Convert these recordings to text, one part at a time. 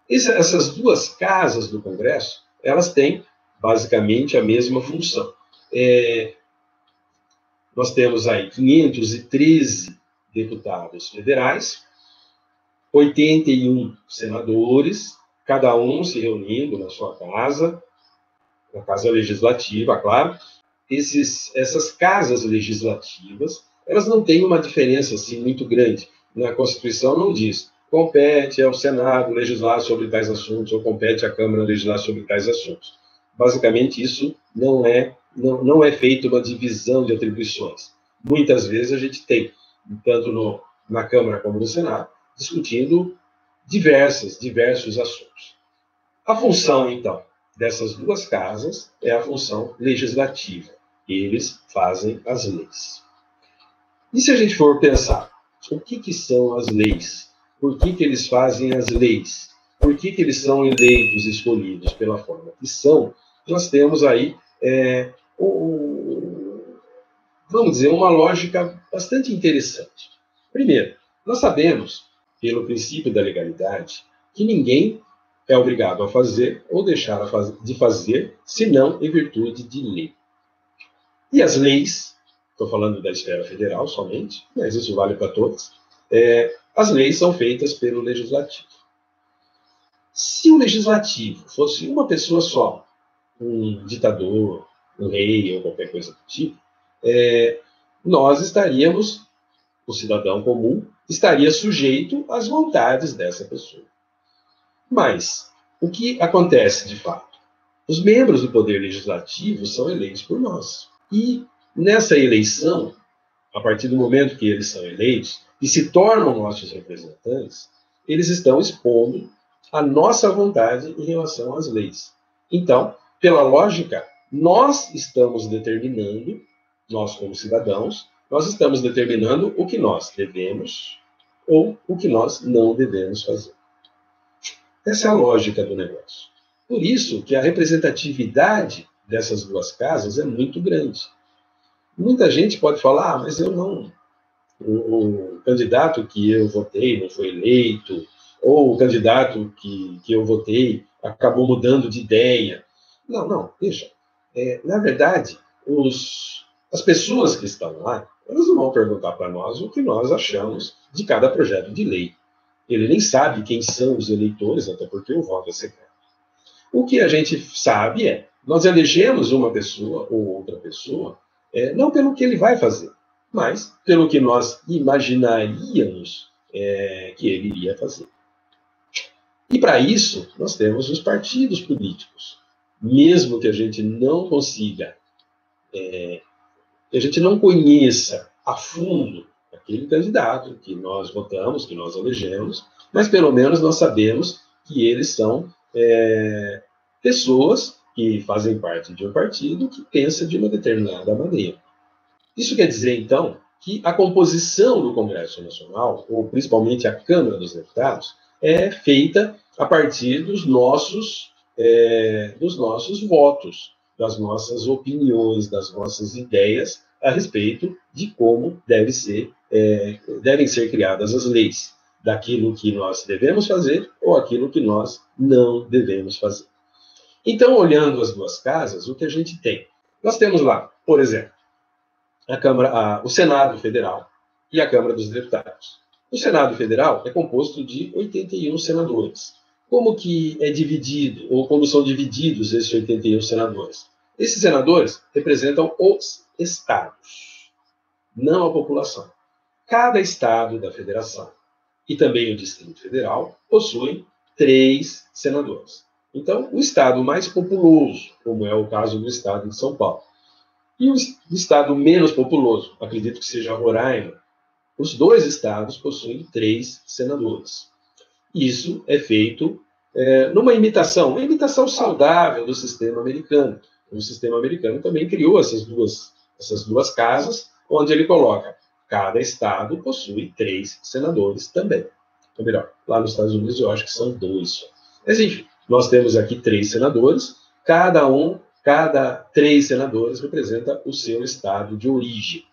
Essas duas casas do Congresso, elas têm basicamente a mesma função. Nós temos aí 513 deputados federais, 81 senadores, cada um se reunindo na sua casa, na casa legislativa, claro. Essas casas legislativas, elas não têm uma diferença assim muito grande. Na Constituição não diz, compete ao Senado legislar sobre tais assuntos, ou compete à Câmara legislar sobre tais assuntos. Basicamente, isso não é feito uma divisão de atribuições. Muitas vezes a gente tem, tanto na Câmara como no Senado, discutindo diversos assuntos. A função, então, dessas duas casas é a função legislativa. Eles fazem as leis. E se a gente for pensar, o que são as leis? Por que eles fazem as leis? Por que eles são eleitos, escolhidos pela forma que são? Nós temos aí, vamos dizer, uma lógica bastante interessante. Primeiro, nós sabemos, pelo princípio da legalidade, que ninguém é obrigado a fazer ou deixar de fazer, senão em virtude de lei. E as leis, estou falando da esfera federal somente, mas isso vale para todas, as leis são feitas pelo legislativo. Se o legislativo fosse uma pessoa só, um ditador, um rei ou qualquer coisa do tipo, nós estaríamos, o cidadão comum, estaria sujeito às vontades dessa pessoa. Mas, o que acontece de fato? Os membros do Poder Legislativo são eleitos por nós. E nessa eleição, a partir do momento que eles são eleitos e se tornam nossos representantes, eles estão expondo a nossa vontade em relação às leis. Então, pela lógica, nós estamos determinando, nós como cidadãos, nós estamos determinando o que nós devemos ou o que nós não devemos fazer. Essa é a lógica do negócio. Por isso que a representatividade dessas duas casas é muito grande. Muita gente pode falar, mas eu não... O candidato que eu votei não foi eleito, ou o candidato que eu votei acabou mudando de ideia. Não, veja. Na verdade, as pessoas que estão lá, elas não vão perguntar para nós o que nós achamos de cada projeto de lei. Ele nem sabe quem são os eleitores, até porque o voto é secreto. O que a gente sabe nós elegemos uma pessoa ou outra pessoa, não pelo que ele vai fazer, mas pelo que nós imaginaríamos que ele iria fazer. E para isso, nós temos os partidos políticos. Mesmo que a gente não consiga, que a gente não conheça a fundo aquele candidato que nós votamos, que nós elegemos, mas pelo menos nós sabemos que eles são pessoas que fazem parte de um partido que pensa de uma determinada maneira. Isso quer dizer, então, que a composição do Congresso Nacional, ou principalmente a Câmara dos Deputados, é feita a partir dos nossos votos, das nossas opiniões, das nossas ideias a respeito de como devem ser criadas as leis, daquilo que nós devemos fazer ou aquilo que nós não devemos fazer. Então, olhando as duas casas, o que a gente tem? Nós temos lá, por exemplo, o Senado Federal e a Câmara dos Deputados. O Senado Federal é composto de 81 senadores. Como que é dividido, ou como são divididos esses 81 senadores? Esses senadores representam os estados, não a população. Cada estado da federação e também o Distrito Federal possuem 3 senadores. Então, o estado mais populoso, como é o caso do estado de São Paulo, e o estado menos populoso, acredito que seja Roraima, os 2 estados possuem 3 senadores. Isso é feito numa imitação, uma imitação saudável do sistema americano. O sistema americano também criou essas duas casas, onde ele coloca cada estado possui 3 senadores também. Ou melhor, lá nos Estados Unidos eu acho que são 2 só. Mas enfim, nós temos aqui 3 senadores, cada 3 senadores representa o seu estado de origem.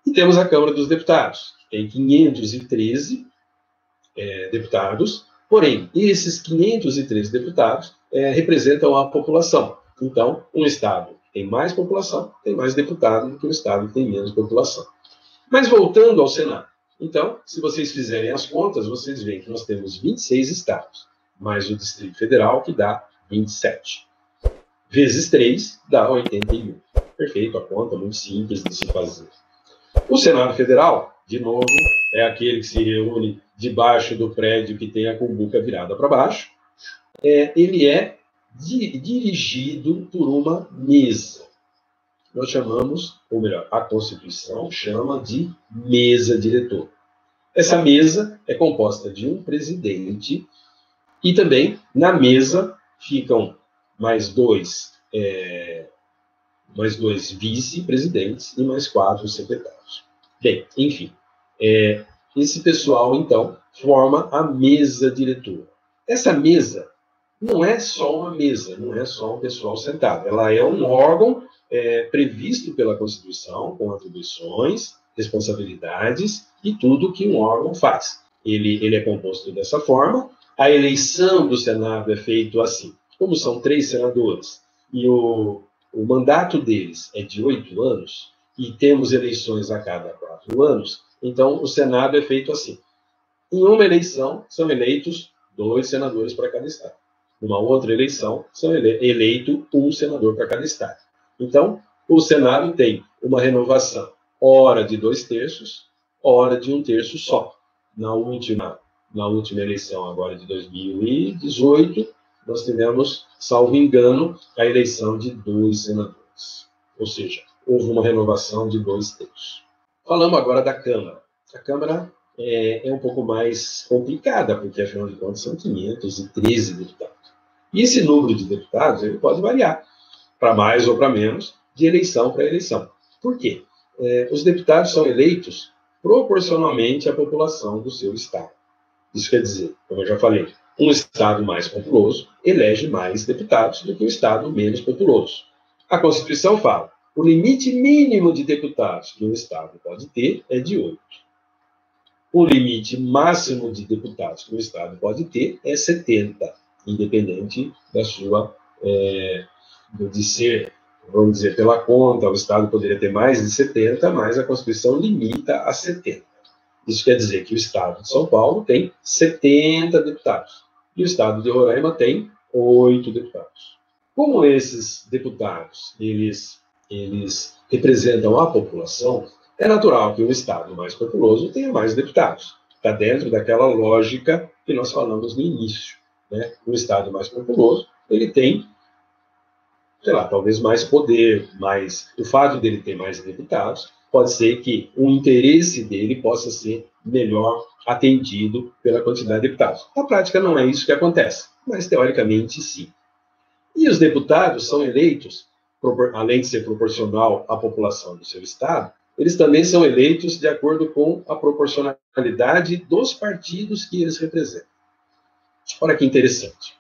E temos a Câmara dos Deputados, que tem 513 deputados, Porém, esses 513 deputados representam a população. Então, um estado que tem mais população tem mais deputado do que um estado que tem menos população. Mas voltando ao Senado. Então, se vocês fizerem as contas, vocês veem que nós temos 26 estados, mais o Distrito Federal, que dá 27. Vezes 3 dá 81. Perfeito, a conta muito simples de se fazer. O Senado Federal, de novo, é aquele que se reúne debaixo do prédio que tem a cumbuca virada para baixo. Ele é dirigido por uma mesa. Nós chamamos, ou melhor, a Constituição chama de mesa diretora. Essa mesa é composta de um presidente e também na mesa ficam mais dois vice-presidentes e mais 4 secretários. Bem, enfim, esse pessoal, então, forma a mesa diretora. Essa mesa não é só uma mesa, não é só um pessoal sentado. Ela é um órgão previsto pela Constituição, com atribuições, responsabilidades e tudo que um órgão faz. Ele é composto dessa forma. A eleição do Senado é feita assim. Como são 3 senadores e o mandato deles é de 8 anos e temos eleições a cada 4 anos, então o Senado é feito assim. Em uma eleição, são eleitos 2 senadores para cada estado. Numa outra eleição, são eleito 1 senador para cada estado. Então, o Senado tem uma renovação, ora de 2/3, ora de 1/3 só. Na última eleição, agora de 2018, nós tivemos, salvo engano, a eleição de 2 senadores. Ou seja, houve uma renovação de 2/3. Falamos agora da Câmara. A Câmara é um pouco mais complicada, porque, afinal de contas, são 513 deputados. E esse número de deputados ele pode variar, para mais ou para menos, de eleição para eleição. Por quê? Os deputados são eleitos proporcionalmente à população do seu estado. Isso quer dizer, como eu já falei, um estado mais populoso elege mais deputados do que um estado menos populoso. A Constituição fala, o limite mínimo de deputados que um estado pode ter é de 8. O limite máximo de deputados que um estado pode ter é 70, independente da sua de ser, vamos dizer, pela conta, o Estado poderia ter mais de 70, mas a Constituição limita a 70. Isso quer dizer que o Estado de São Paulo tem 70 deputados e o Estado de Roraima tem 8 deputados. Como esses deputados, eles representam a população, é natural que o Estado mais populoso tenha mais deputados. Está dentro daquela lógica que nós falamos no início. Né? O Estado mais populoso, ele tem talvez mais poder, mas o fato dele ter mais deputados pode ser que o interesse dele possa ser melhor atendido pela quantidade de deputados. Na prática não é isso que acontece, mas teoricamente sim. E os deputados são eleitos, além de ser proporcional à população do seu estado, eles também são eleitos de acordo com a proporcionalidade dos partidos que eles representam. Olha que interessante.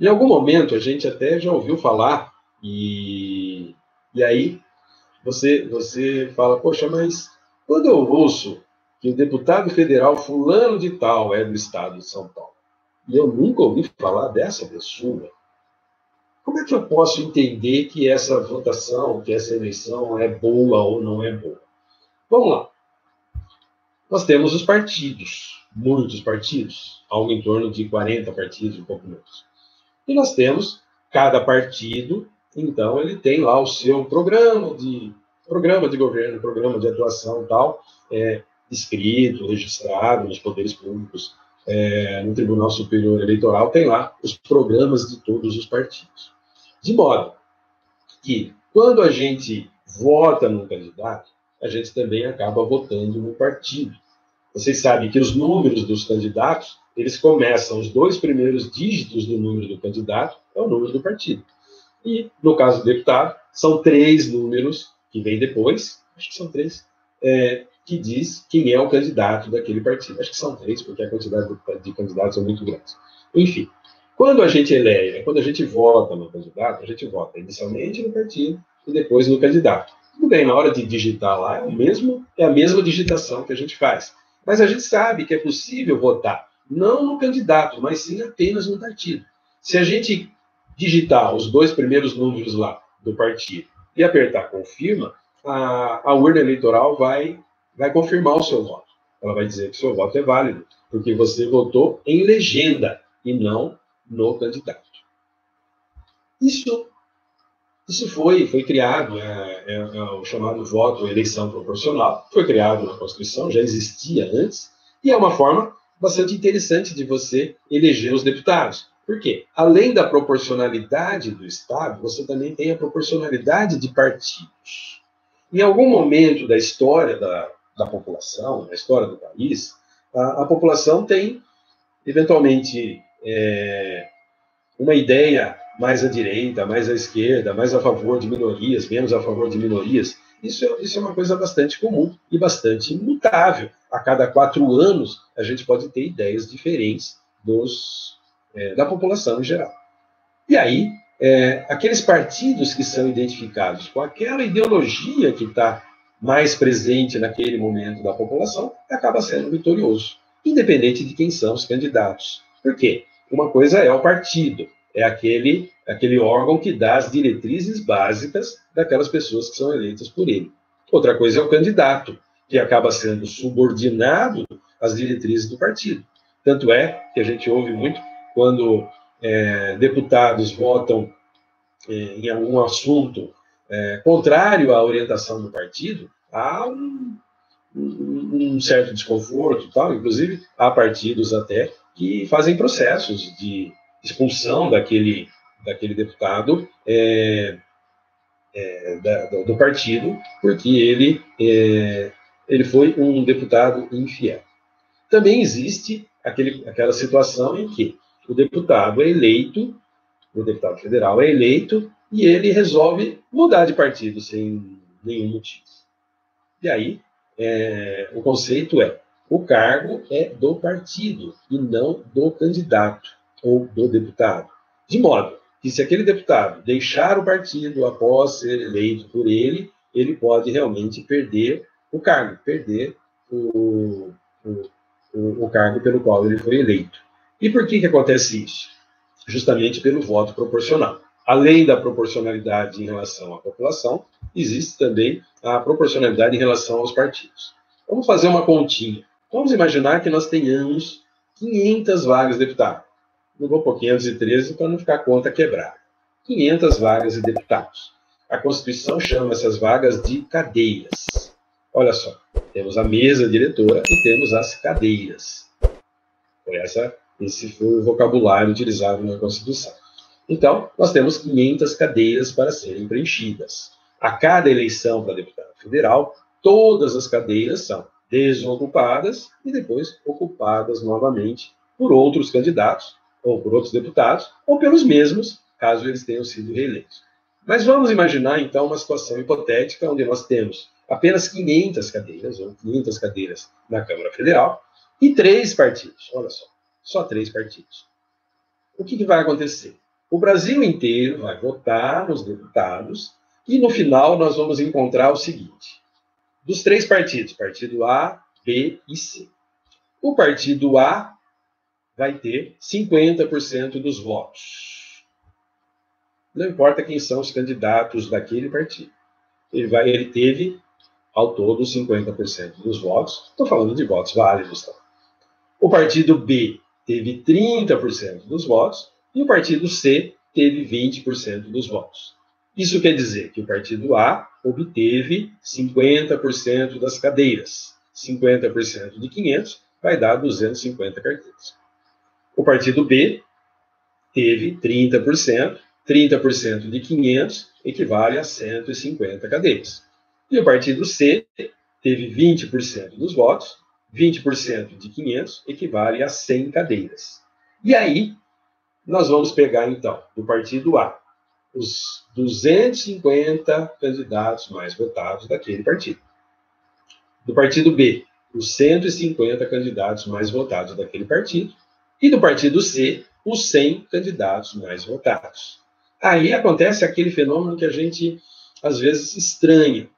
Em algum momento, a gente até já ouviu falar, e aí você fala, poxa, mas quando eu ouço que o deputado federal fulano de tal é do estado de São Paulo, e eu nunca ouvi falar dessa pessoa, como é que eu posso entender que essa votação, que essa eleição é boa ou não é boa? Vamos lá. Nós temos os partidos, muitos partidos, algo em torno de 40 partidos, um pouco menos. E nós temos, cada partido, então, ele tem lá o seu programa de governo, programa de atuação e tal, escrito, registrado nos poderes públicos, no Tribunal Superior Eleitoral, tem lá os programas de todos os partidos. De modo que, quando a gente vota num candidato, a gente também acaba votando no partido. Vocês sabem que os números dos candidatos, eles começam, os 2 primeiros dígitos do número do candidato é o número do partido. E, no caso do deputado, são 3 números que vêm depois, acho que são 3, que diz quem é o candidato daquele partido. Acho que são 3, porque a quantidade de candidatos é muito grande. Enfim, quando a gente quando a gente vota no candidato, a gente vota inicialmente no partido e depois no candidato. Tudo bem, na hora de digitar lá, é a mesma digitação que a gente faz. Mas a gente sabe que é possível votar não no candidato, mas sim apenas no partido. Se a gente digitar os 2 primeiros números lá do partido e apertar confirma, a urna eleitoral vai confirmar o seu voto. Ela vai dizer que o seu voto é válido, porque você votou em legenda e não no candidato. Isso foi criado, o chamado voto eleição proporcional, foi criado na Constituição, já existia antes, e é uma forma bastante interessante de você eleger os deputados. Por quê? Além da proporcionalidade do Estado, você também tem a proporcionalidade de partidos. Em algum momento da história da população, da história do país, a população tem, eventualmente, uma ideia mais à direita, mais à esquerda, mais a favor de minorias, menos a favor de minorias. Isso é uma coisa bastante comum e bastante imutável. A cada 4 anos, a gente pode ter ideias diferentes da população em geral. E aí, aqueles partidos que são identificados com aquela ideologia que está mais presente naquele momento da população, acaba sendo vitorioso, independente de quem são os candidatos. Por quê? Uma coisa é o partido, é aquele órgão que dá as diretrizes básicas daquelas pessoas que são eleitas por ele. Outra coisa é o candidato, que acaba sendo subordinado às diretrizes do partido. Tanto é que a gente ouve muito quando deputados votam em algum assunto contrário à orientação do partido, há um certo desconforto, tal. Inclusive, há partidos até que fazem processos de expulsão daquele deputado do partido, porque ele foi um deputado infiel. Também existe aquela situação em que o deputado é eleito, o deputado federal é eleito, e ele resolve mudar de partido sem nenhum motivo. E aí, o conceito o cargo é do partido e não do candidato ou do deputado. De modo que se aquele deputado deixar o partido após ser eleito por ele, ele pode realmente perder o cargo, perder o cargo pelo qual ele foi eleito. E por que acontece isso? Justamente pelo voto proporcional. Além da proporcionalidade em relação à população, existe também a proporcionalidade em relação aos partidos. Vamos fazer uma continha. Vamos imaginar que nós tenhamos 500 vagas de deputado. Não vou pôr 513 para não ficar a conta quebrada. 500 vagas de deputados. A Constituição chama essas vagas de cadeiras. Olha só, temos a mesa diretora e temos as cadeiras. Esse foi o vocabulário utilizado na Constituição. Então, nós temos 500 cadeiras para serem preenchidas. A cada eleição para deputado federal, todas as cadeiras são desocupadas e depois ocupadas novamente por outros candidatos, ou por outros deputados, ou pelos mesmos, caso eles tenham sido reeleitos. Mas vamos imaginar, então, uma situação hipotética onde nós temos apenas 500 cadeiras, ou 500 cadeiras na Câmara Federal, e 3 partidos. Olha só 3 partidos. O que vai acontecer? O Brasil inteiro vai votar nos deputados e, no final, nós vamos encontrar o seguinte. Dos 3 partidos, partido A, B e C. O partido A vai ter 50% dos votos. Não importa quem são os candidatos daquele partido. Ele teve, ao todo, 50% dos votos. Estou falando de votos válidos. Tá? O partido B teve 30% dos votos e o partido C teve 20% dos votos. Isso quer dizer que o partido A obteve 50% das cadeiras. 50% de 500 vai dar 250 cadeiras. O partido B teve 30%. 30% de 500 equivale a 150 cadeiras. E o partido C teve 20% dos votos. 20% de 500 equivale a 100 cadeiras. E aí, nós vamos pegar, então, do partido A, os 250 candidatos mais votados daquele partido. Do partido B, os 150 candidatos mais votados daquele partido. E do partido C, os 100 candidatos mais votados. Aí acontece aquele fenômeno que a gente, às vezes, estranha.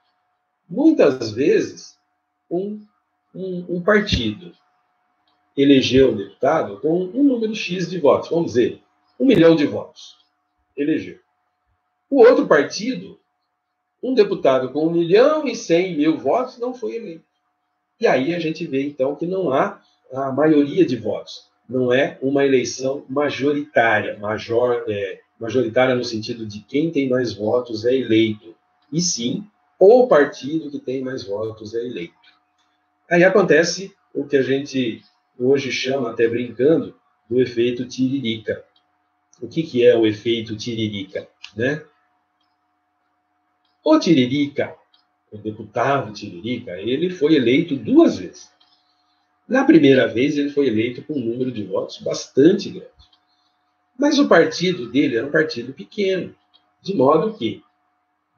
Muitas vezes, um partido elegeu um deputado com um número X de votos, vamos dizer, 1 milhão de votos. Elegeu. O outro partido, um deputado com 1.100.000 votos, não foi eleito. E aí a gente vê, então, que não há a maioria de votos. Não é uma eleição majoritária, majoritária no sentido de quem tem mais votos é eleito. E sim, o partido que tem mais votos é eleito. Aí acontece o que a gente hoje chama, até brincando, do efeito tiririca. O que é o efeito tiririca, né? O Tiririca, o deputado Tiririca, ele foi eleito 2 vezes. Na primeira vez, ele foi eleito com um número de votos bastante grande. Mas o partido dele era um partido pequeno, de modo que,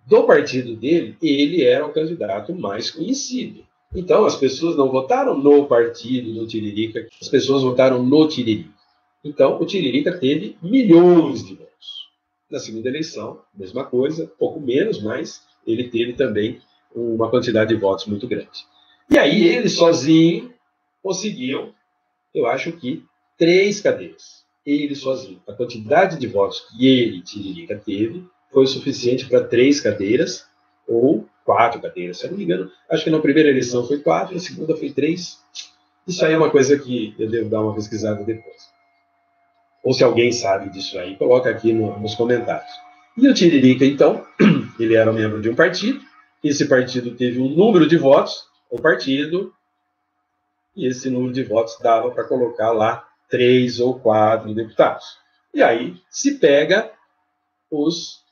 do partido dele, ele era o candidato mais conhecido. Então, as pessoas não votaram no partido do Tiririca, as pessoas votaram no Tiririca. Então, o Tiririca teve milhões de votos. Na segunda eleição, mesma coisa, pouco menos, mas ele teve também uma quantidade de votos muito grande. E aí ele sozinho conseguiu, eu acho que, 3 cadeiras. Ele sozinho. A quantidade de votos que ele, Tiririca, teve foi o suficiente para 3 cadeiras ou 4 cadeiras. Se eu não me engano, acho que na primeira eleição foi 4, na segunda foi 3. Isso aí é uma coisa que eu devo dar uma pesquisada depois. Ou se alguém sabe disso aí, coloca aqui nos comentários. E o Tiririca, então, ele era membro de um partido, esse partido teve um número de votos, o partido, e esse número de votos dava para colocar lá 3 ou 4 deputados. E aí se pega os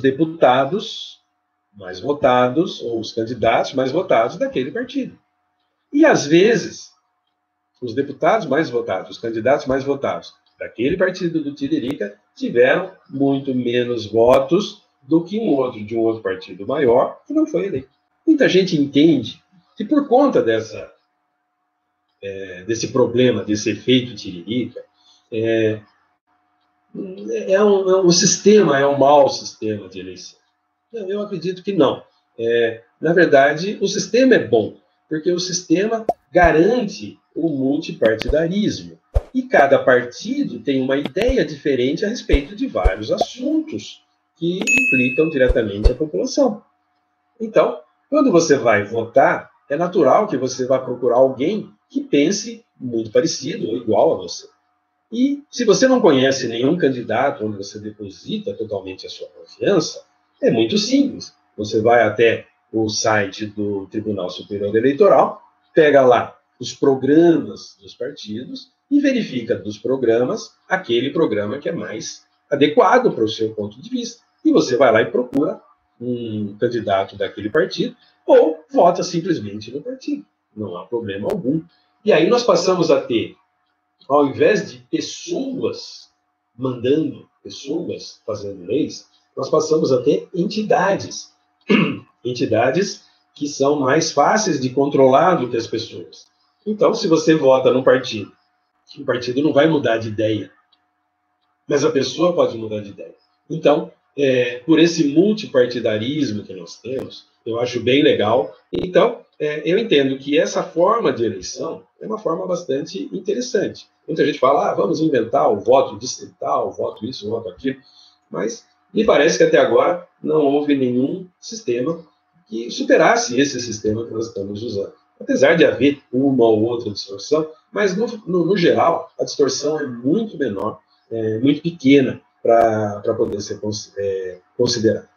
deputados mais votados, ou os candidatos mais votados daquele partido. E às vezes, os deputados mais votados, os candidatos mais votados daquele partido do Tiririca tiveram muito menos votos do que um outro de um outro partido maior que não foi eleito. Muita gente entende que por conta desse problema, desse efeito Tiririca, o sistema é um mau sistema de eleição. Eu acredito que não. Na verdade, o sistema é bom, porque o sistema garante o multipartidarismo. E cada partido tem uma ideia diferente a respeito de vários assuntos que implicam diretamente a população. Então, quando você vai votar, é natural que você vá procurar alguém que pense muito parecido ou igual a você. E se você não conhece nenhum candidato onde você deposita totalmente a sua confiança, é muito simples. Você vai até o site do Tribunal Superior Eleitoral, pega lá os programas dos partidos e verifica dos programas aquele programa que é mais adequado para o seu ponto de vista. E você vai lá e procura um candidato daquele partido ou vota simplesmente no partido. Não há problema algum. E aí nós passamos a ter, ao invés de pessoas mandando, pessoas fazendo leis, nós passamos a ter entidades. Entidades que são mais fáceis de controlar do que as pessoas. Então, se você vota num partido, o partido não vai mudar de ideia, mas a pessoa pode mudar de ideia. Então, por esse multipartidarismo que nós temos, eu acho bem legal. Então, eu entendo que essa forma de eleição é uma forma bastante interessante. Muita gente fala, vamos inventar o voto distrital, o voto isso, o voto aquilo, mas me parece que até agora não houve nenhum sistema que superasse esse sistema que nós estamos usando. Apesar de haver uma ou outra distorção, mas no geral a distorção é muito menor, muito pequena para poder ser considerada.